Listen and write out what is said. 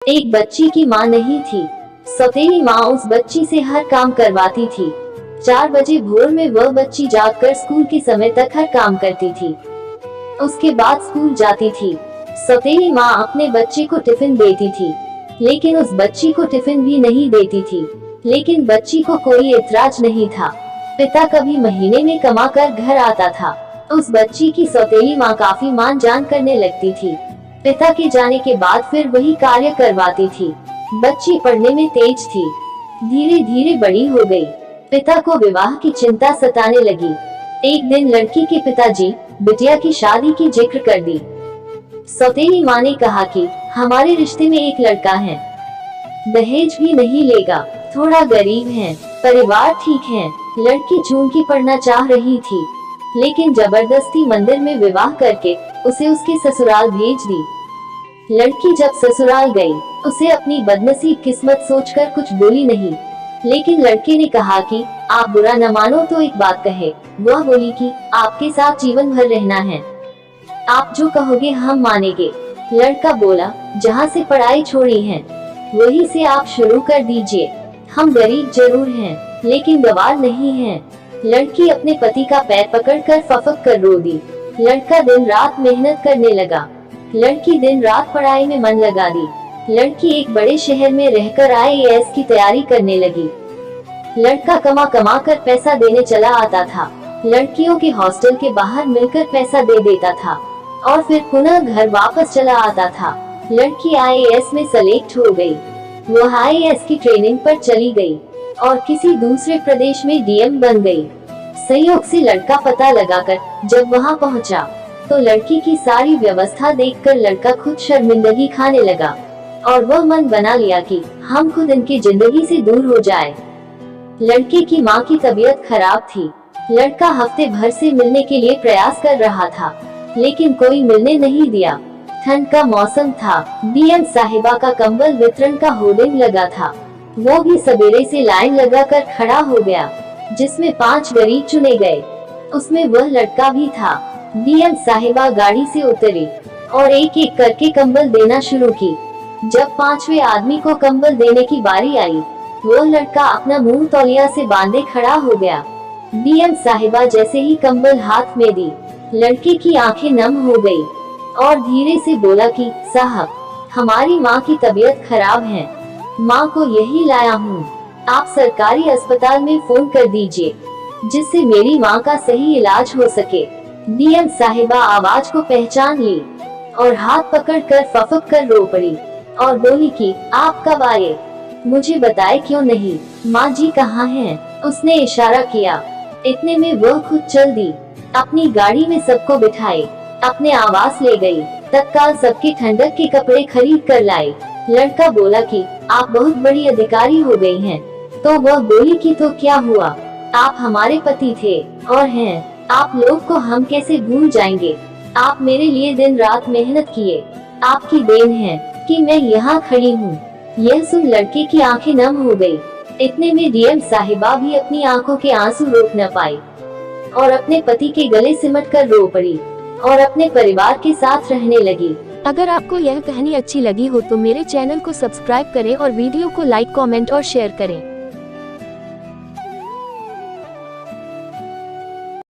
एक बच्ची की माँ नहीं थी। सौतेली माँ उस बच्ची से हर काम करवाती थी। 4 बजे भोर में वह बच्ची जागकर स्कूल के समय तक हर काम करती थी। उसके बाद स्कूल जाती थी। सौतेली माँ अपने बच्चे को टिफिन देती थी, लेकिन उस बच्ची को टिफिन भी नहीं देती थी। लेकिन बच्ची को कोई एतराज नहीं था। पिता कभी महीने में कमा कर घर आता था। उस बच्ची की सौतेली माँ काफी मान जान करने लगती थी। पिता के जाने के बाद फिर वही कार्य करवाती थी। बच्ची पढ़ने में तेज थी, धीरे धीरे बड़ी हो गई। पिता को विवाह की चिंता सताने लगी। एक दिन लड़की के पिताजी बिटिया की शादी की जिक्र कर दी। सौतेली माँ ने कहा कि हमारे रिश्ते में एक लड़का है, दहेज भी नहीं लेगा, थोड़ा गरीब है, परिवार ठीक है। लड़की चूंकि पढ़ना चाह रही थी, लेकिन जबरदस्ती मंदिर में विवाह करके उसे उसके ससुराल भेज दी। लड़की जब ससुराल गई, उसे अपनी बदनसीब किस्मत सोचकर कुछ बोली नहीं। लेकिन लड़के ने कहा कि आप बुरा न मानो तो एक बात कहे। वह बोली कि आपके साथ जीवन भर रहना है, आप जो कहोगे हम मानेंगे। लड़का बोला, जहाँ से पढ़ाई छोड़ी है वहीं से आप शुरू कर दीजिए। हम गरीब जरूर हैं, लेकिन गवार नहीं हैं। लड़की अपने पति का पैर पकड़कर फफक कर रो दी। लड़का दिन रात मेहनत करने लगा। लड़की दिन रात पढ़ाई में मन लगा दी। लड़की एक बड़े शहर में रहकर IAS की तैयारी करने लगी। लड़का कमा कमा कर पैसा देने चला आता था। लड़कियों के हॉस्टल के बाहर मिलकर पैसा दे देता था और फिर पुनः घर वापस चला आता था। लड़की IAS में सेलेक्ट हो गई। वह IAS की ट्रेनिंग पर चली गई और किसी दूसरे प्रदेश में DM बन गई। संयोग से लड़का पता लगाकर जब वहां पहुंचा, तो लड़की की सारी व्यवस्था देखकर लड़का खुद शर्मिंदगी खाने लगा और वह मन बना लिया कि हम खुद इनकी जिंदगी से दूर हो जाए। लड़के की माँ की तबीयत खराब थी। लड़का हफ्ते भर से मिलने के लिए प्रयास कर रहा था, लेकिन कोई मिलने नहीं दिया। ठंड का मौसम था। DM साहिबा का कंबल वितरण का होर्डिंग लगा था। वो भी सवेरे से लाइन लगाकर खड़ा हो गया, जिसमें 5 गरीब चुने गए। उसमें वह लड़का भी था। DM साहिबा गाड़ी से उतरी और एक एक करके कंबल देना शुरू की। जब 5वें आदमी को कंबल देने की बारी आई, वो लड़का अपना मुंह तौलिया से बांधे खड़ा हो गया। DM साहिबा जैसे ही कंबल हाथ में दी, लड़के की आंखें नम हो गई और धीरे से बोला कि साहब, हमारी माँ की तबीयत खराब है, माँ को यही लाया हूँ। आप सरकारी अस्पताल में फोन कर दीजिए, जिससे मेरी माँ का सही इलाज हो सके। DM साहिबा आवाज को पहचान ली और हाथ पकड़कर फफक कर रो पड़ी और बोली कि आप कब आए, मुझे बताए क्यों नहीं, माँ जी कहाँ हैं? उसने इशारा किया। इतने में वह खुद चल दी। अपनी गाड़ी में सबको बिठाए, अपने आवास ले गई। तत्काल सबके ठंडक के कपड़े खरीद कर लाई। लड़का बोला कि आप बहुत बड़ी अधिकारी हो गई हैं। तो वह बोली कि तो क्या हुआ, आप हमारे पति थे और हैं, आप लोग को हम कैसे भूल जाएंगे। आप मेरे लिए दिन रात मेहनत किए, आपकी देन है कि मैं यहाँ खड़ी हूँ। यह सुन लड़के की आंखें नम हो गई। इतने में DM साहिबा भी अपनी आंखों के आंसू रोक न पाई और अपने पति के गले सिमट कर रो पड़ी और अपने परिवार के साथ रहने लगी। अगर आपको यह कहानी अच्छी लगी हो तो मेरे चैनल को सब्सक्राइब करें और वीडियो को लाइक, कमेंट और शेयर करें।